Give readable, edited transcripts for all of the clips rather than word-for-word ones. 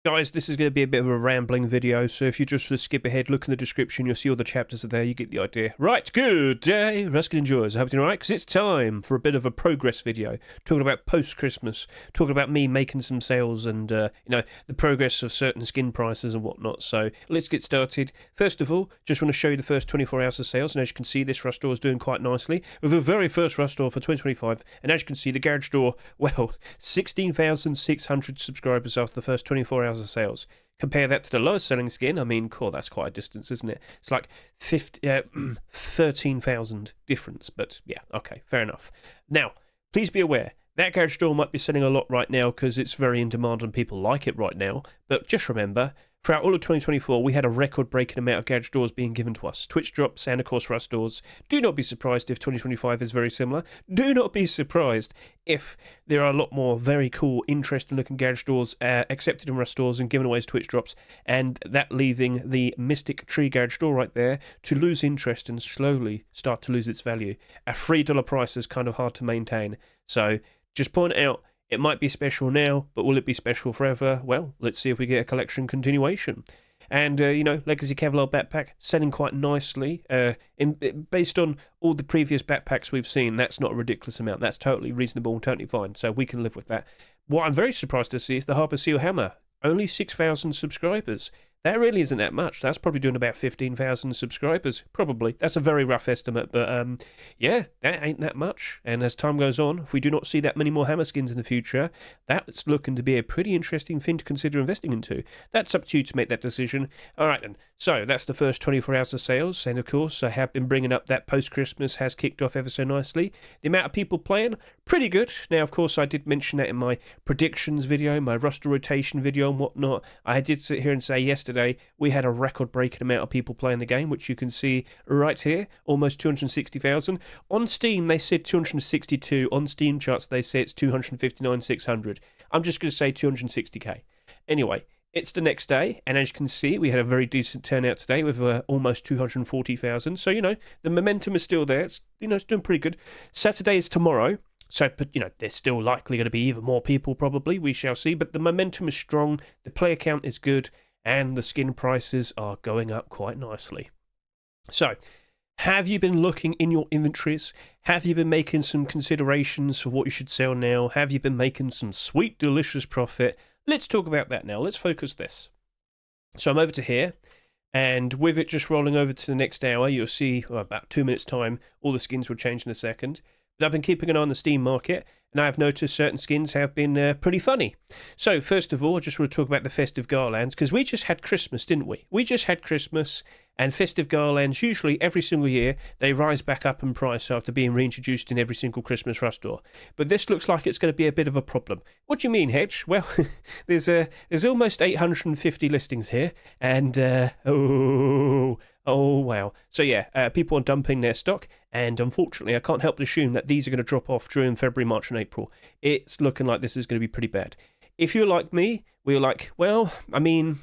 Guys, this is going to be a bit of a rambling video, so if you just skip ahead, look in the description, you'll see all the chapters are there, you get the idea. Right, good day, Ruskin enjoys. I hope you're alright, because it's time for a bit of a progress video, talking about post-Christmas, talking about me making some sales and, the progress of certain skin prices and whatnot. So let's get started. First of all, just want to show you the first 24 hours of sales, and as you can see, this rush door is doing quite nicely. The very first rush door for 2025, and as you can see, the garage door, well, 16,600 subscribers after the first 24 hours of sales. Compare that to the lowest selling skin. I mean, cool, that's quite a distance, isn't it? It's like 13,000 difference, but yeah, okay, fair enough. Now, please be aware, that garage door might be selling a lot right now because it's very in demand and people like it right now, but just remember, throughout all of 2024, we had a record-breaking amount of garage doors being given to us. Twitch drops and, of course, rust doors. Do not be surprised if 2025 is very similar. Do not be surprised if there are a lot more very cool, interesting-looking garage doors accepted in rust doors and given away as Twitch drops, and that leaving the Mystic Tree garage door right there to lose interest and slowly start to lose its value. A $3 price is kind of hard to maintain. So, just point out, it might be special now, but will it be special forever? Well, let's see if we get a collection continuation. And, Legacy Kevlar backpack selling quite nicely. Based on all the previous backpacks we've seen, that's not a ridiculous amount. That's totally reasonable and totally fine, so we can live with that. What I'm very surprised to see is the Harper Seal Hammer. Only 6,000 subscribers. That really isn't that much. That's probably doing about 15,000 subscribers, probably. That's a very rough estimate, but yeah, that ain't that much. And as time goes on, if we do not see that many more hammer skins in the future, that's looking to be a pretty interesting thing to consider investing into. That's up to you to make that decision. All right, then. So that's the first 24 hours of sales, and of course, I have been bringing up that post-Christmas has kicked off ever so nicely. The amount of people playing, pretty good. Now, of course, I did mention that in my predictions video, my roster rotation video and whatnot. I did sit here and say yesterday we had a record-breaking amount of people playing the game, which you can see right here, almost 260,000. On Steam, they said 262. On Steam charts, they say it's 259,600. I'm just going to say 260k. Anyway, it's the next day, and as you can see, we had a very decent turnout today with almost 240,000. So, the momentum is still there. It's, it's doing pretty good. Saturday is tomorrow. So, but, there's still likely going to be even more people, probably. We shall see. But the momentum is strong. The player count is good. And the skin prices are going up quite nicely. So, have you been looking in your inventories? Have you been making some considerations for what you should sell now? Have you been making some sweet, delicious profit? Let's talk about that now. Let's focus this. So I'm over to here, and with it just rolling over to the next hour, you'll see about 2 minutes' time, all the skins will change in a second. But I've been keeping an eye on the Steam market, and I've noticed certain skins have been pretty funny. So, first of all, I just want to talk about the Festive Garlands, because we just had Christmas, didn't we? We just had Christmas, and Festive Garlands, usually every single year, they rise back up in price after being reintroduced in every single Christmas rush door. But this looks like it's going to be a bit of a problem. What do you mean, Hedge? Well, there's almost 850 listings here, and, oh, wow. So, yeah, people are dumping their stock, and unfortunately, I can't help but assume that these are going to drop off during February, March, and April. It's looking like this is going to be pretty bad. If you're like me, we're like, well, I mean,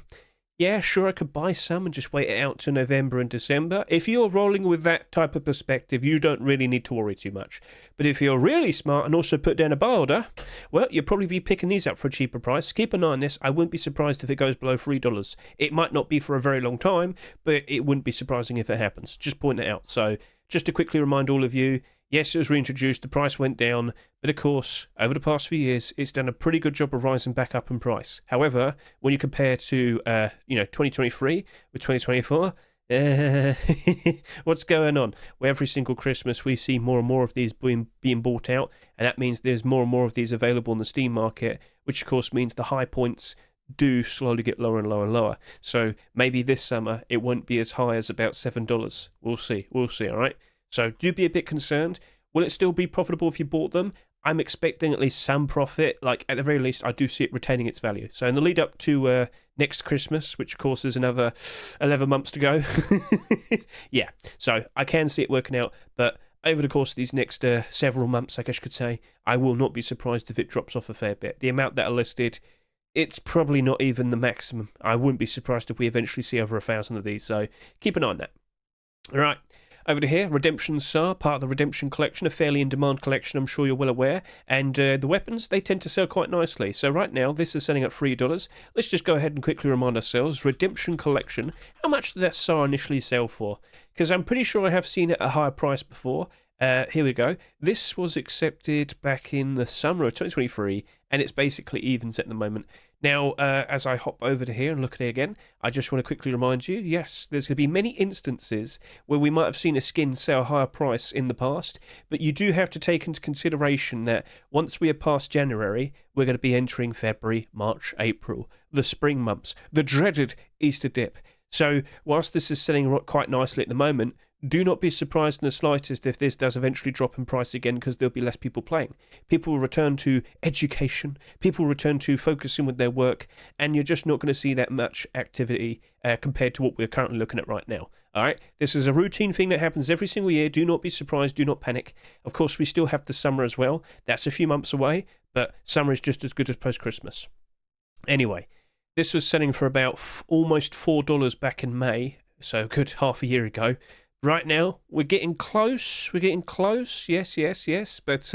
yeah, sure, I could buy some and just wait it out to November and December. If you're rolling with that type of perspective, you don't really need to worry too much. But if you're really smart and also put down a buy order, well, you'll probably be picking these up for a cheaper price. Keep an eye on this. I wouldn't be surprised if it goes below $3. It might not be for a very long time, but it wouldn't be surprising if it happens. Just point it out. So just to quickly remind all of you, yes, it was reintroduced, the price went down, but of course, over the past few years, it's done a pretty good job of rising back up in price. However, when you compare to, 2023 with 2024, what's going on? Well, every single Christmas, we see more and more of these being bought out, and that means there's more and more of these available in the Steam market, which of course means the high points do slowly get lower and lower and lower. So maybe this summer, it won't be as high as about $7. We'll see, all right? So do be a bit concerned. Will it still be profitable if you bought them? I'm expecting at least some profit. Like, at the very least, I do see it retaining its value. So in the lead up to next Christmas, which of course is another 11 months to go, yeah, so I can see it working out. But over the course of these next several months, I guess you could say, I will not be surprised if it drops off a fair bit. The amount that are listed, it's probably not even the maximum. I wouldn't be surprised if we eventually see over 1,000 of these. So keep an eye on that. All right. Over to here, Redemptions are part of the Redemption collection, a fairly in-demand collection, I'm sure you're well aware. And the weapons, they tend to sell quite nicely. So right now, this is selling at $3. Let's just go ahead and quickly remind ourselves, Redemption collection, how much did that SAR initially sell for? Because I'm pretty sure I have seen it at a higher price before. Here we go. This was accepted back in the summer of 2023, and it's basically evens at the moment. Now, as I hop over to here and look at it again, I just want to quickly remind you, yes, there's going to be many instances where we might have seen a skin sell a higher price in the past, but you do have to take into consideration that once we are past January, we're going to be entering February, March, April, the spring months, the dreaded Easter dip. So, whilst this is selling quite nicely at the moment, do not be surprised in the slightest if this does eventually drop in price again, because there'll be less people playing. People will return to education, people will return to focusing with their work, and you're just not going to see that much activity compared to what we're currently looking at right now. All right, this is a routine thing that happens every single year. Do not be surprised, do not panic. Of course, we still have the summer as well. That's a few months away, but summer is just as good as post-Christmas. Anyway, this was selling for about almost $4 back in May, so a good half a year ago. Right now, we're getting close. Yes. But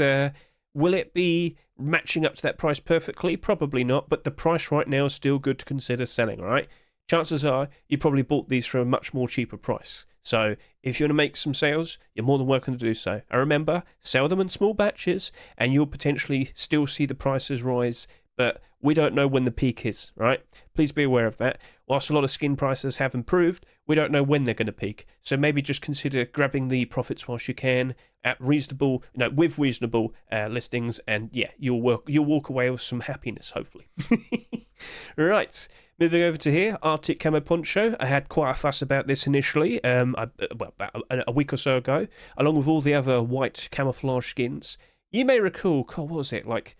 will it be matching up to that price perfectly? Probably not. But the price right now is still good to consider selling, all right? Chances are you probably bought these for a much more cheaper price. So if you want to make some sales, you're more than welcome to do so. And remember, sell them in small batches, and you'll potentially still see the prices rise. But we don't know when the peak is, right? Please be aware of that. Whilst a lot of skin prices have improved, we don't know when they're going to peak. So maybe just consider grabbing the profits whilst you can at reasonable, with reasonable listings, and yeah, you'll walk away with some happiness, hopefully. Right, moving over to here, Arctic Camo Poncho. I had quite a fuss about this initially, about a week or so ago, along with all the other white camouflage skins. You may recall, what was it, like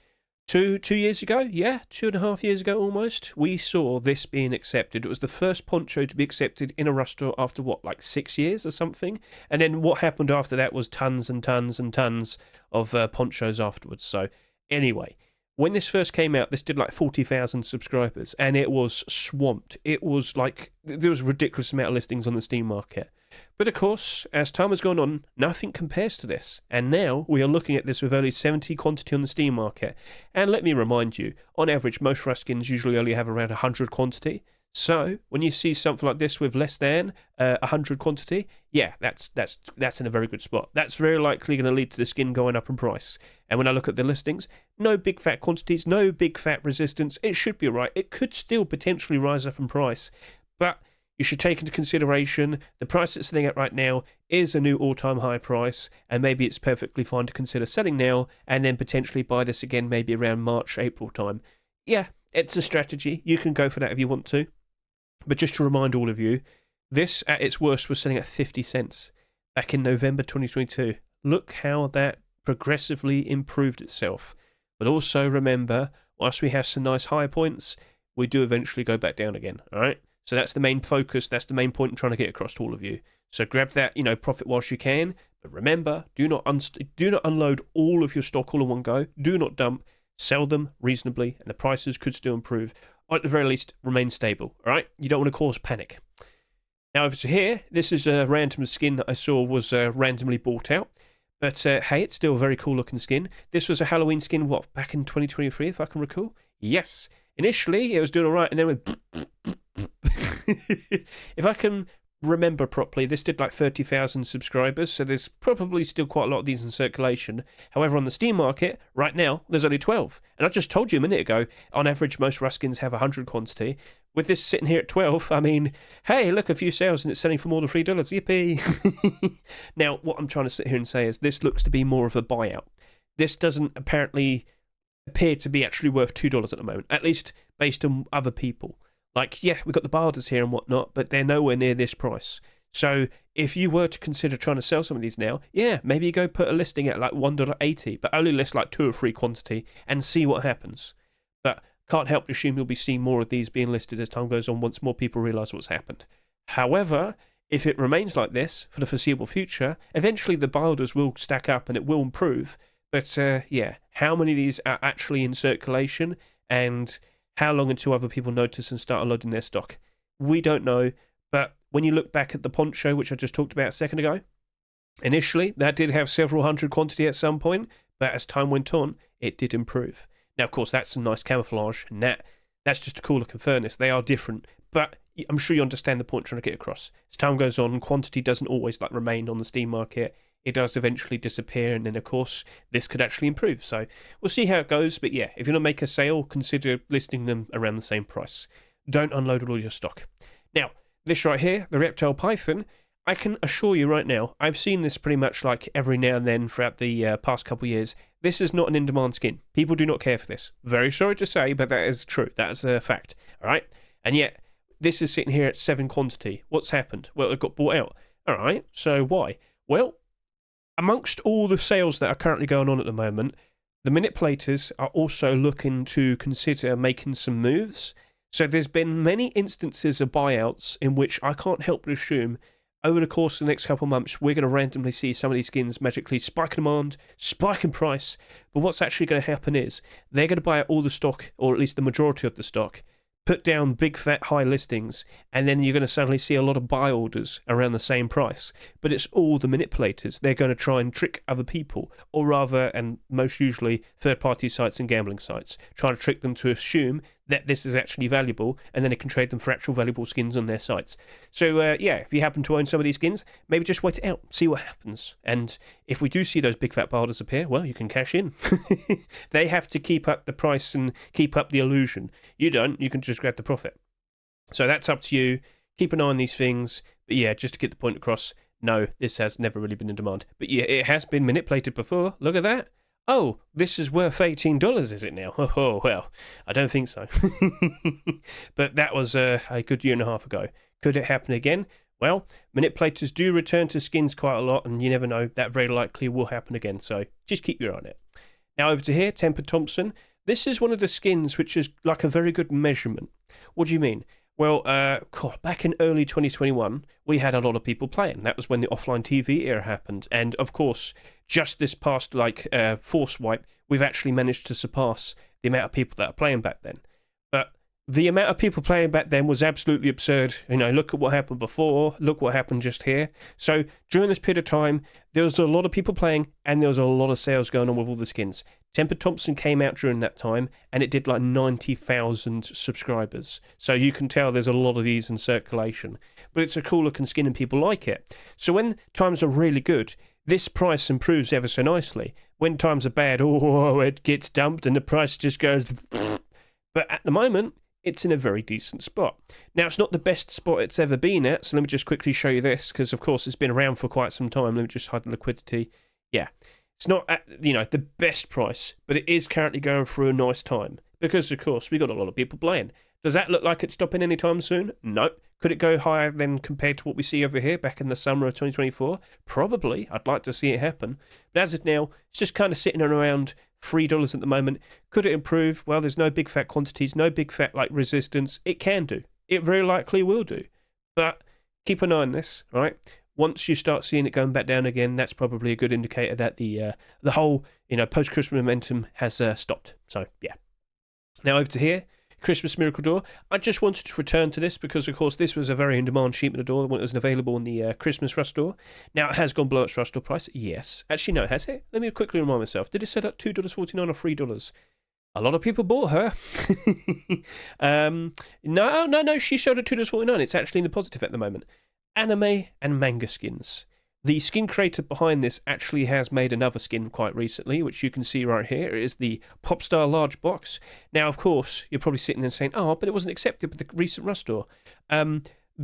Two years ago, 2.5 years ago almost, we saw this being accepted. It was the first poncho to be accepted in a roster after, 6 years or something? And then what happened after that was tons and tons and tons of ponchos afterwards. So anyway, when this first came out, this did 40,000 subscribers, and it was swamped. It was there was a ridiculous amount of listings on the Steam market. But of course, as time has gone on, nothing compares to this. And now we are looking at this with only 70 quantity on the Steam market. And let me remind you, on average, most rush skins usually only have around 100 quantity. So when you see something like this with less than 100 quantity, yeah, that's in a very good spot. That's very likely going to lead to the skin going up in price. And when I look at the listings, no big fat quantities, no big fat resistance. It should be alright. It could still potentially rise up in price, but you should take into consideration the price it's sitting at right now is a new all-time high price, and maybe it's perfectly fine to consider selling now and then potentially buy this again maybe around March, April time. Yeah, it's a strategy. You can go for that if you want to. But just to remind all of you, this at its worst was selling at 50 cents back in November 2022. Look how that progressively improved itself. But also remember, whilst we have some nice high points, we do eventually go back down again, all right? So that's the main focus, that's the main point I'm trying to get across to all of you. So grab that, profit whilst you can, but remember, do not unload all of your stock all in one go. Do not dump, sell them reasonably, and the prices could still improve, or at the very least, remain stable, all right? You don't want to cause panic. Now over to here, this is a random skin that I saw was randomly bought out. But hey, it's still a very cool looking skin. This was a Halloween skin, back in 2023, if I can recall? Yes. Initially, it was doing all right, and then went... If I can remember properly, this did 30,000 subscribers, so there's probably still quite a lot of these in circulation. However, on the Steam market, right now, there's only 12. And I just told you a minute ago, on average, most Ruskins have 100 quantity. With this sitting here at 12, I mean, hey, look, a few sales and it's selling for more than $3. Yippee! Now, what I'm trying to sit here and say is this looks to be more of a buyout. This doesn't apparently appear to be actually worth $2 at the moment, at least based on other people. Yeah, we've got the barders here and whatnot, but they're nowhere near this price. So if you were to consider trying to sell some of these now, yeah, maybe you go put a listing at $1.80, but only list 2 or 3 quantity and see what happens. But can't help but assume you'll be seeing more of these being listed as time goes on once more people realise what's happened. However, if it remains like this for the foreseeable future, eventually the barders will stack up and it will improve. But yeah, how many of these are actually in circulation, and how long until other people notice and start unloading their stock? We don't know, but when you look back at the poncho, which I just talked about a second ago, Initially, that did have several hundred quantity at some point, but as time went on, it did improve. Now, of course, that's some nice camouflage, and that's just a cool looking furnace. They are different, but I'm sure you understand the point I'm trying to get across. As time goes on, quantity doesn't always remain on the Steam market. It does eventually disappear, and then, of course, this could actually improve. So we'll see how it goes, but yeah, if you're going to make a sale, consider listing them around the same price. Don't unload all your stock. Now, this right here, the Reptile Python, I can assure you right now, I've seen this pretty much every now and then throughout the past couple of years. This is not an in-demand skin. People do not care for this. Very sorry to say, but that is true. That is a fact. All right? And yet, this is sitting here at 7 quantity. What's happened? Well, it got bought out. All right, so why? Well, amongst all the sales that are currently going on at the moment, the manipulators are also looking to consider making some moves. So there's been many instances of buyouts in which I can't help but assume over the course of the next couple of months, we're going to randomly see some of these skins magically spike in demand, spike in price. But what's actually going to happen is they're going to buy out all the stock, or at least the majority of the stock, put down big fat high listings, and then you're going to suddenly see a lot of buy orders around the same price. But it's all the manipulators. They're going to try and trick other people, or rather, and most usually, third-party sites and gambling sites, trying to trick them to assume that this is actually valuable, and then they can trade them for actual valuable skins on their sites. So, yeah, if you happen to own some of these skins, maybe just wait it out, see what happens. And if we do see those big fat buy orders appear, well, you can cash in. They have to keep up the price and keep up the illusion. You don't, you can just grab the profit. So that's up to you. Keep an eye on these things. But yeah, just to get the point across, no, this has never really been in demand. But yeah, it has been manipulated before. Look at that. Oh, this is worth $18, is it now? Oh, well, I don't think so. But that was a good year and a half ago. Could it happen again? Well, manipulators do return to skins quite a lot, and you never know, that very likely will happen again. So just keep your eye on it. Now over to here, Tempered Thompson. This is one of the skins which is like a very good measurement. What do you mean? Well, back in early 2021, we had a lot of people playing. That was when the offline TV era happened. And, of course, just this past, Forcewipe, we've actually managed to surpass the amount of people that are playing back then. But the amount of people playing back then was absolutely absurd. You know, look at what happened before, look what happened just here. So, during this period of time, there was a lot of people playing, and there was a lot of sales going on with all the skins. Tempered Thompson came out during that time, and it did 90,000 subscribers. So you can tell there's a lot of these in circulation. But it's a cool looking skin and people like it. So when times are really good, this price improves ever so nicely. When times are bad, it gets dumped and the price just goes... But at the moment, it's in a very decent spot. Now, it's not the best spot it's ever been at, so let me just quickly show you this, because of course it's been around for quite some time. Let me just hide the liquidity. Yeah. It's not at, the best price, but it is currently going through a nice time. Because, of course, we got a lot of people playing. Does that look like it's stopping anytime soon? Nope. Could it go higher than compared to what we see over here back in the summer of 2024? Probably. I'd like to see it happen. But as of now, it's just kind of sitting around $3 at the moment. Could it improve? Well, there's no big fat quantities, no big fat resistance. It can do. It very likely will do. But keep an eye on this, right? Once you start seeing it going back down again, that's probably a good indicator that the whole post-Christmas momentum has stopped. So yeah. Now over to here, Christmas Miracle Door. I just wanted to return to this because, of course, this was a very in-demand sheet metal door when it was available in the Christmas Rush Door. Now it has gone below its Rush Door price. Yes, actually no, has it? Let me quickly remind myself. Did it set up $2.49 or $3? A lot of people bought her. No, she showed at $2.49. It's actually in the positive at the moment. Anime and manga skins. The skin creator behind this actually has made another skin quite recently, which you can see right here. It is the Popstar Large Box. Now, of course, you're probably sitting there saying, oh, but it wasn't accepted with the recent Rush Door. The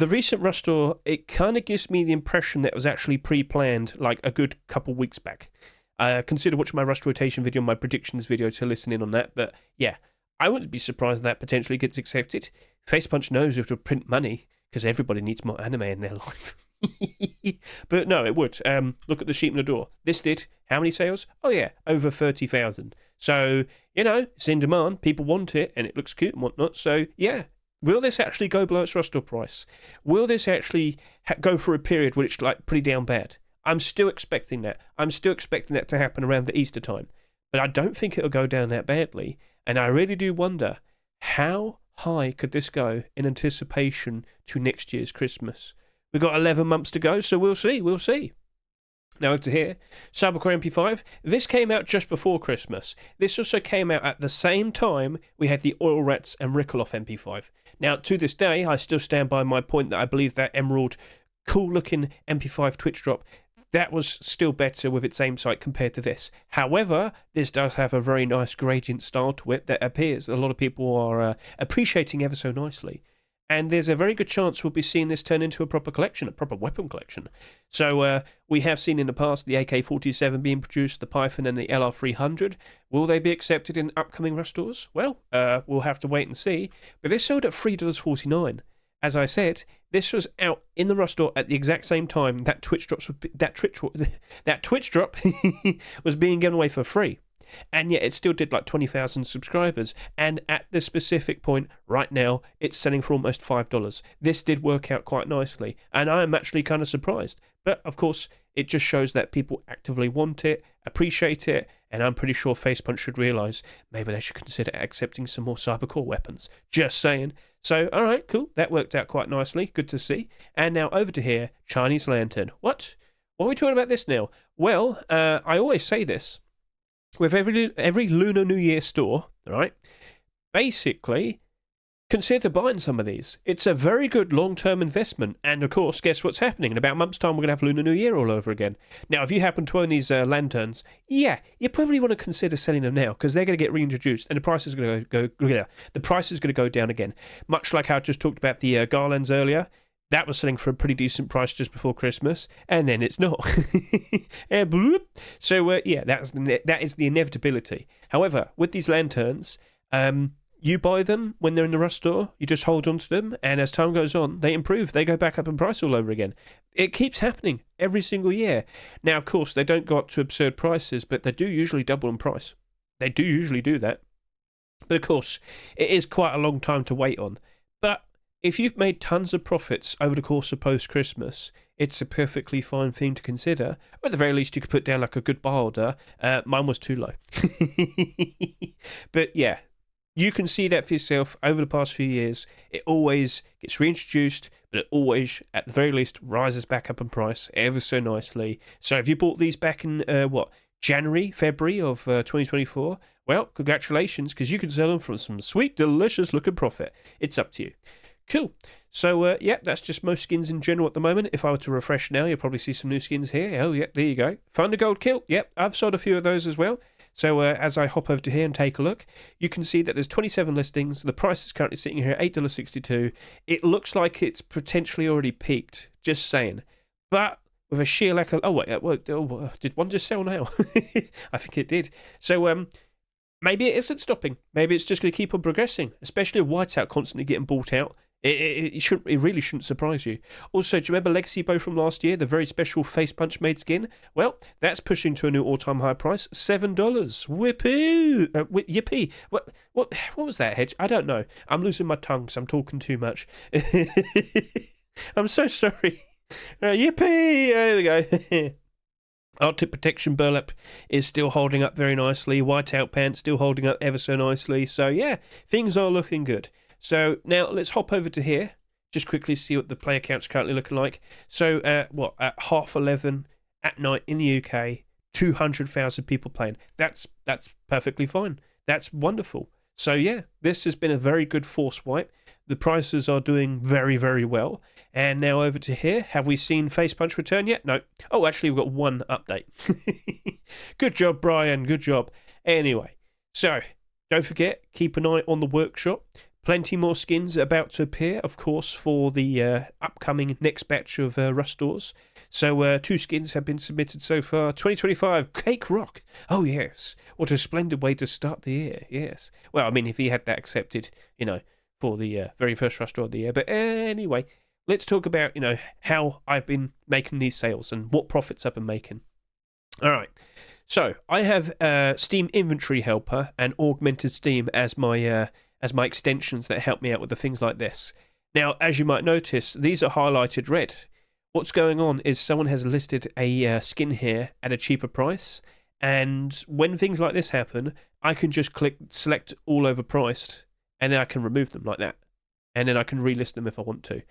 recent Rush Door, it kind of gives me the impression that it was actually pre-planned like a good couple weeks back. Consider watching my Rush rotation video, my predictions video to listen in on that. But yeah, I wouldn't be surprised if that potentially gets accepted. Facepunch knows if to print money, because everybody needs more anime in their life. But no, it would. Look at the sheet in the door. This did how many sales? Oh yeah, over 30,000. So, it's in demand. People want it, and it looks cute and whatnot. So yeah, will this actually go below its Rush Door price? Will this actually go for a period where it's pretty down bad? I'm still expecting that. I'm still expecting that to happen around the Easter time. But I don't think it'll go down that badly. And I really do wonder, how high could this go in anticipation to next year's Christmas? We've got 11 months to go, so we'll see. Now over to here, Core MP5. This came out just before Christmas. This also came out at the same time we had the Oil Rats and Miracle MP5. Now, to this day, I still stand by my point that I believe that emerald, cool-looking MP5 Twitch drop, that was still better with its aim sight compared to this. However, this does have a very nice gradient style to it that appears a lot of people are appreciating ever so nicely. And there's a very good chance we'll be seeing this turn into a proper collection, a proper weapon collection. So we have seen in the past the AK-47 being produced, the Python and the LR300. Will they be accepted in upcoming Rust stores? Well, we'll have to wait and see. But they're sold at $3.49. As I said, this was out in the Rust store at the exact same time that Twitch drop was being given away for free. And yet it still did like 20,000 subscribers. And at this specific point, right now, it's selling for almost $5. This did work out quite nicely. And I am actually kind of surprised. But, of course, it just shows that people actively want it, appreciate it, and I'm pretty sure Facepunch should realise maybe they should consider accepting some more Cybercore weapons. Just saying. So, all right, cool. That worked out quite nicely. Good to see. And now over to here, Chinese Lantern. What? What are we talking about this now? Well, I always say this. With every Lunar New Year store, right? Basically, consider buying some of these. It's a very good long-term investment. And, of course, guess what's happening? In about a month's time, we're going to have Lunar New Year all over again. Now, if you happen to own these lanterns, yeah, you probably want to consider selling them now because they're going to get reintroduced and the price is going to the price is going to go down again. Much like how I just talked about the garlands earlier. That was selling for a pretty decent price just before Christmas, and then it's not. So, yeah, that is the inevitability. However, with these lanterns, you buy them when they're in the Rust store, you just hold on to them, and as time goes on, they improve. They go back up in price all over again. It keeps happening every single year. Now, of course, they don't go up to absurd prices, but they do usually double in price. They do usually do that. But, of course, it is quite a long time to wait on. But if you've made tons of profits over the course of post-Christmas, it's a perfectly fine thing to consider. Or at the very least, you could put down like a good buy order. Mine was too low. But yeah, you can see that for yourself over the past few years. It always gets reintroduced, but it always, at the very least, rises back up in price ever so nicely. So if you bought these back in, January, February of 2024, well, congratulations, because you can sell them for some sweet, delicious-looking profit. It's up to you. Cool. So, yeah, that's just most skins in general at the moment. If I were to refresh now, you'll probably see some new skins here. Oh, yeah, there you go. Thundergold Kilt. Yep, I've sold a few of those as well. So, as I hop over to here and take a look, you can see that there's 27 listings. The price is currently sitting here at $8.62. It looks like it's potentially already peaked. Just saying. But with a sheer lack of... Oh, wait. Did one just sell now? I think it did. So, maybe it isn't stopping. Maybe it's just going to keep on progressing, especially with Whiteout constantly getting bought out. It really shouldn't surprise you. Also, do you remember Legacy Bow from last year, the very special Facepunch made skin? Well, that's pushing to a new all-time high price, $7. Whippoo! Yippee! What was that, Hedge? I don't know. I'm losing my tongue because I'm talking too much. I'm so sorry. Yippee! There we go. Arctic Protection Burlap is still holding up very nicely. Whiteout Pants still holding up ever so nicely. So, yeah, things are looking good. So now let's hop over to here, just quickly see what the player count's currently looking like. So at 11:30 at night in the UK, 200,000 people playing. That's perfectly fine. That's wonderful. So yeah, this has been a very good Forcewipe. The prices are doing very, very well. And now over to here. Have we seen Facepunch return yet? No. Oh, actually, we've got one update. Good job, Brian. Good job. Anyway, so don't forget, keep an eye on the workshop. Plenty more skins about to appear, of course, for the upcoming next batch of Rust stores. So 2 skins have been submitted so far. 2025, Cake Rock. Oh, yes. What a splendid way to start the year. Yes. Well, I mean, if he had that accepted, for the very first Rust store of the year. But anyway, let's talk about, how I've been making these sales and what profits I've been making. All right. So I have Steam Inventory Helper and Augmented Steam as my extensions that help me out with the things like this. Now, as you might notice, these are highlighted red. What's going on is someone has listed a skin here at a cheaper price, and when things like this happen, I can just select all overpriced, and then I can remove them like that. and then I can relist them if I want to.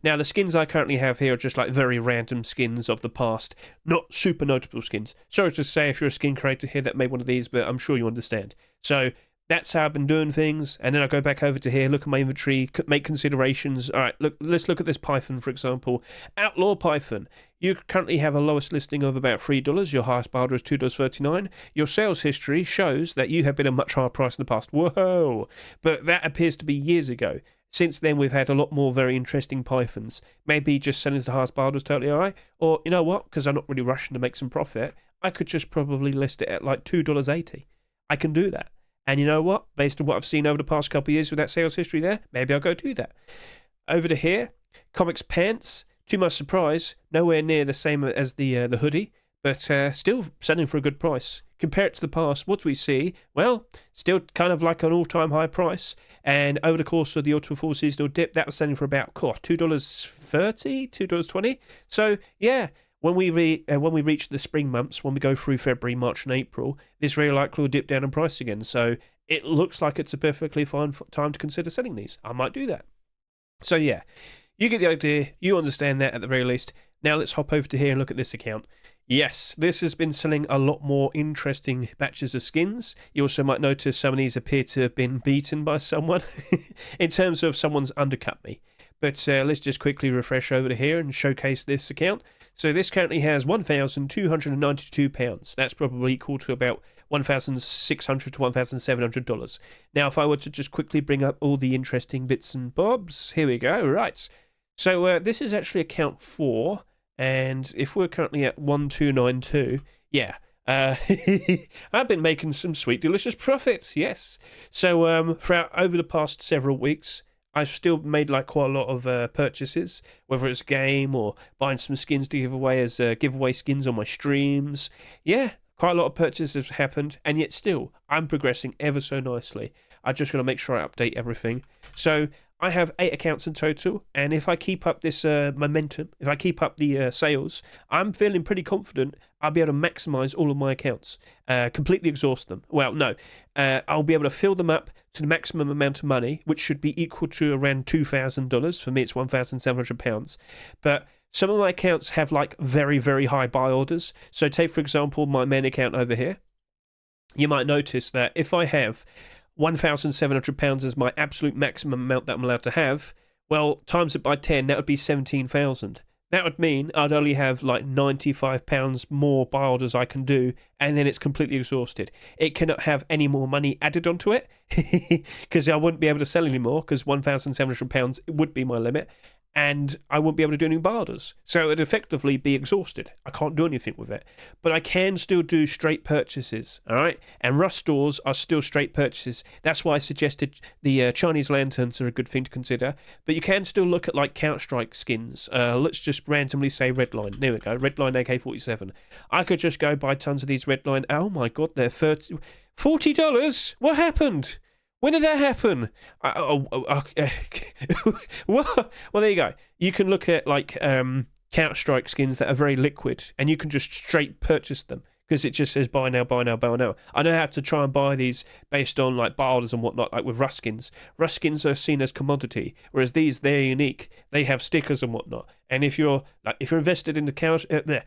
Now, the skins I currently have here are just like very random skins of the past, not super notable skins. Sorry to say if you're a skin creator here that made one of these, but I'm sure you understand. So that's how I've been doing things, and then I go back over to here, look at my inventory, make considerations. All right, let's look at this Python, for example. Outlaw Python. You currently have a lowest listing of about $3. Your highest buyer is $2.39. Your sales history shows that you have been a much higher price in the past. Whoa! But that appears to be years ago. Since then, we've had a lot more very interesting Pythons. Maybe just selling to the highest buyer was totally all right. Or, you know what? Because I'm not really rushing to make some profit, I could just probably list it at like $2.80. I can do that. And you know what? Based on what I've seen over the past couple of years with that sales history there, maybe I'll go do that. Over to here, comics pants. To my surprise, nowhere near the same as the hoodie, but still selling for a good price. Compare it to the past, what do we see? Well, still kind of like an all-time high price. And over the course of the autumn fall seasonal dip, that was selling for about $2.30, $2.20. So yeah, when we reach the spring months, when we go through February, March, and April, this very likely will dip down in price again. So it looks like it's a perfectly fine time to consider selling these. I might do that. So yeah, you get the idea. You understand that at the very least. Now let's hop over to here and look at this account. Yes, this has been selling a lot more interesting batches of skins. You also might notice some of these appear to have been beaten by someone in terms of someone's undercut me. But let's just quickly refresh over to here and showcase this account. So this currently has £1,292. That's probably equal to about $1,600 to $1,700. Now, if I were to just quickly bring up all the interesting bits and bobs, here we go. Right. So this is actually account 4. And if we're currently at 1292, yeah, I've been making some sweet, delicious profits, yes. So over the past several weeks, I've still made like quite a lot of purchases, whether it's a game or buying some skins to give away as giveaway skins on my streams. Yeah, quite a lot of purchases have happened, and yet still, I'm progressing ever so nicely. I just got to make sure I update everything. So I have 8 accounts in total, and if I keep up this momentum, if I keep up the sales, I'm feeling pretty confident I'll be able to maximize all of my accounts, completely exhaust them. Well, no, I'll be able to fill them up to the maximum amount of money, which should be equal to around $2,000. For me, it's £1,700. But some of my accounts have like very, very high buy orders. So take, for example, my main account over here. You might notice that if I have £1,700 as my absolute maximum amount that I'm allowed to have, well, times it by 10, that would be 17,000. That would mean I'd only have like £95 more buy orders I can do, and then it's completely exhausted. It cannot have any more money added onto it, because I wouldn't be able to sell anymore, because £1,700 would be my limit, and I won't be able to do any buy orders. So it'd effectively be exhausted. I can't do anything with it. But I can still do straight purchases, all right? And Rust stores are still straight purchases. That's why I suggested the Chinese lanterns are a good thing to consider. But you can still look at like Counter-Strike skins. Let's just randomly say Redline. There we go, Redline AK-47. I could just go buy tons of these Redline. Oh my God, they're $40? What happened? When did that happen? Well, there you go. You can look at like Counter-Strike skins that are very liquid, and you can just straight purchase them because it just says buy now, buy now, buy now. I know how to try and buy these based on like buy orders and whatnot, like with Rust skins. Rust skins are seen as commodity, whereas they're unique. They have stickers and whatnot. And if you're invested into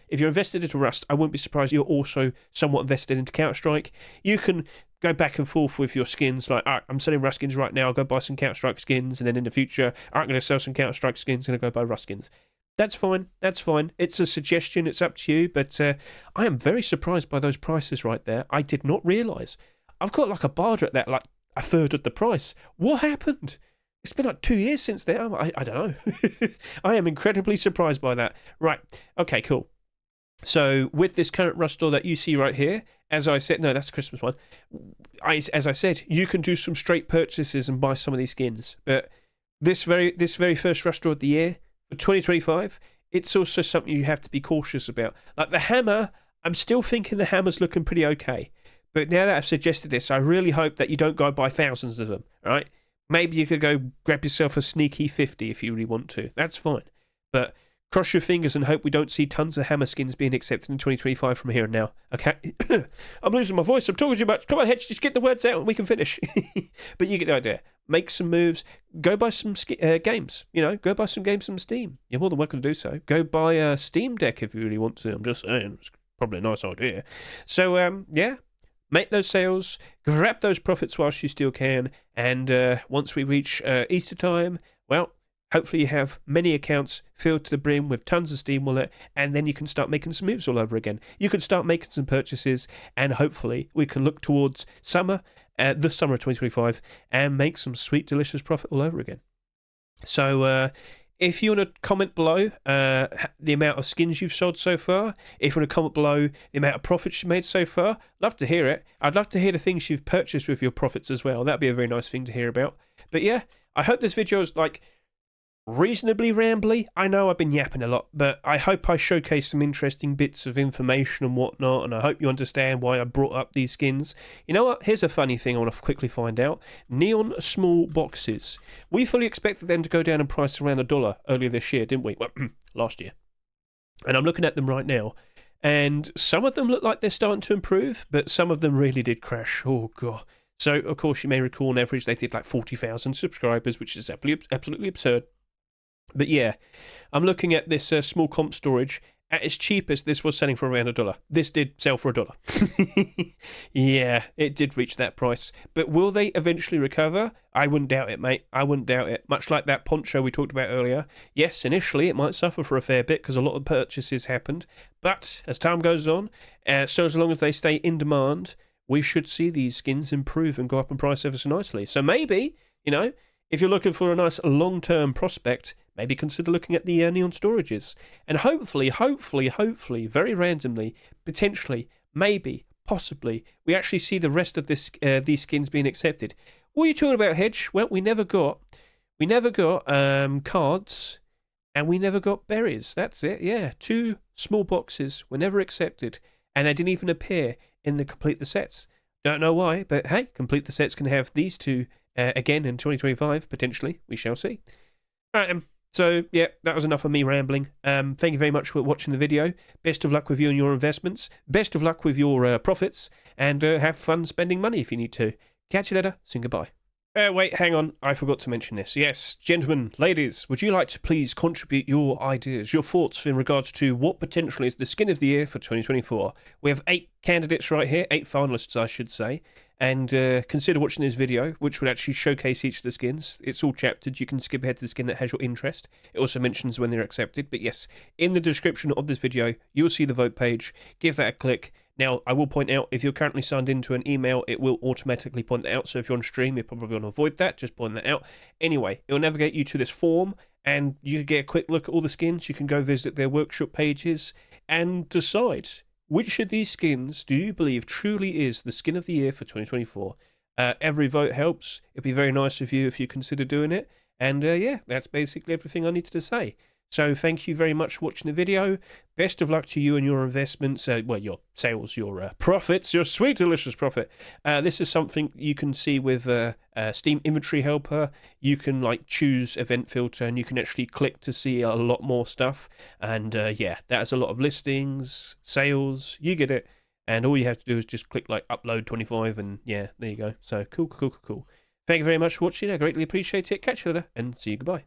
if you're invested into Rust, I wouldn't be surprised you're also somewhat invested into Counter-Strike. You can go back and forth with your skins. Like, I'm selling Rust skins right now. I'll go buy some Counter-Strike skins, and then in the future, I'm going to sell some Counter-Strike skins and I'll go buy Rust skins. That's fine. That's fine. It's a suggestion. It's up to you. But I am very surprised by those prices right there. I did not realise. I've got like a barter at that, like a third of the price. What happened? It's been like 2 years since then. I don't know. I am incredibly surprised by that. Right. Okay, cool. So with this current Rust store that you see right here, as I said, no, that's the Christmas one. As I said, you can do some straight purchases and buy some of these skins. But this very first Rust store of the year, for 2025, it's also something you have to be cautious about. Like the hammer, I'm still thinking the hammer's looking pretty okay. But now that I've suggested this, I really hope that you don't go buy thousands of them, right? Maybe you could go grab yourself a sneaky 50 if you really want to. That's fine. But cross your fingers and hope we don't see tons of hammer skins being accepted in 2025 from here and now. Okay, I'm losing my voice. I'm talking too much. Come on, Hedge, just get the words out and we can finish. But you get the idea. Make some moves. Go buy some games. You know, go buy some games from Steam. You're more than welcome to do so. Go buy a Steam Deck if you really want to. I'm just saying, it's probably a nice idea. So, yeah. Make those sales, grab those profits whilst you still can, and once we reach Easter time, well, hopefully you have many accounts filled to the brim with tons of Steam Wallet, and then you can start making some moves all over again. You can start making some purchases, and hopefully we can look towards summer, the summer of 2025, and make some sweet, delicious profit all over again. So, if you want to comment below the amount of skins you've sold so far, if you want to comment below the amount of profits you've made so far, love to hear it. I'd love to hear the things you've purchased with your profits as well. That'd be a very nice thing to hear about. But yeah, I hope this video is like reasonably rambly. I know I've been yapping a lot, but I hope I showcase some interesting bits of information and whatnot, and I hope you understand why I brought up these skins. You know what? Here's a funny thing I want to quickly find out. Neon small boxes. We fully expected them to go down in price around $1 earlier this year, didn't we? Well, last year. And I'm looking at them right now, and some of them look like they're starting to improve, but some of them really did crash. Oh, God. So, of course, you may recall on average they did like 40,000 subscribers, which is absolutely absurd. But yeah, I'm looking at this small comp storage. At its cheapest, this was selling for around $1. This did sell for $1. Yeah, it did reach that price. But will they eventually recover? I wouldn't doubt it, mate. I wouldn't doubt it. Much like that Poncho we talked about earlier. Yes, initially it might suffer for a fair bit because a lot of purchases happened. But as time goes on, so as long as they stay in demand, we should see these skins improve and go up in price ever so nicely. So maybe, you know, if you're looking for a nice long-term prospect, maybe consider looking at the neon storages. And hopefully, very randomly, potentially, maybe, possibly, we actually see the rest of this these skins being accepted. What are you talking about, Hedge? Well, we never got cards, and we never got berries. That's it, yeah. 2 small boxes were never accepted, and they didn't even appear in the Complete the Sets. Don't know why, but hey, Complete the Sets can have these 2 again in 2025, potentially. We shall see. All right, so yeah, that was enough of me rambling. Thank you very much for watching the video. Best of luck with you and your investments. Best of luck with your profits, and have fun spending money if you need to. Catch you later. Soon goodbye. Wait, hang on. I forgot to mention this. Yes, gentlemen, ladies, would you like to please contribute your ideas, your thoughts in regards to what potentially is the skin of the year for 2024? We have 8 candidates right here, 8 finalists, I should say. And consider watching this video, which will actually showcase each of the skins. It's all chaptered. You can skip ahead to the skin that has your interest. It also mentions when they're accepted. But yes, in the description of this video, you'll see the vote page. Give that a click. Now, I will point out, if you're currently signed into an email, it will automatically point that out. So if you're on stream, you're probably going to avoid that. Just point that out. Anyway, it will navigate you to this form, and you can get a quick look at all the skins. You can go visit their workshop pages and decide which of these skins do you believe truly is the skin of the year for 2024. Every vote helps. It'd be very nice of you if you consider doing it. And yeah, that's basically everything I needed to say. So thank you very much for watching the video. Best of luck to you and your investments, well, your sales, your profits, your sweet, delicious profit. This is something you can see with Steam Inventory Helper. You can like choose Event Filter, and you can actually click to see a lot more stuff. And yeah, that's a lot of listings, sales, you get it. And all you have to do is just click like Upload 25, and yeah, there you go. So cool. Thank you very much for watching. I greatly appreciate it. Catch you later, and see you. Goodbye.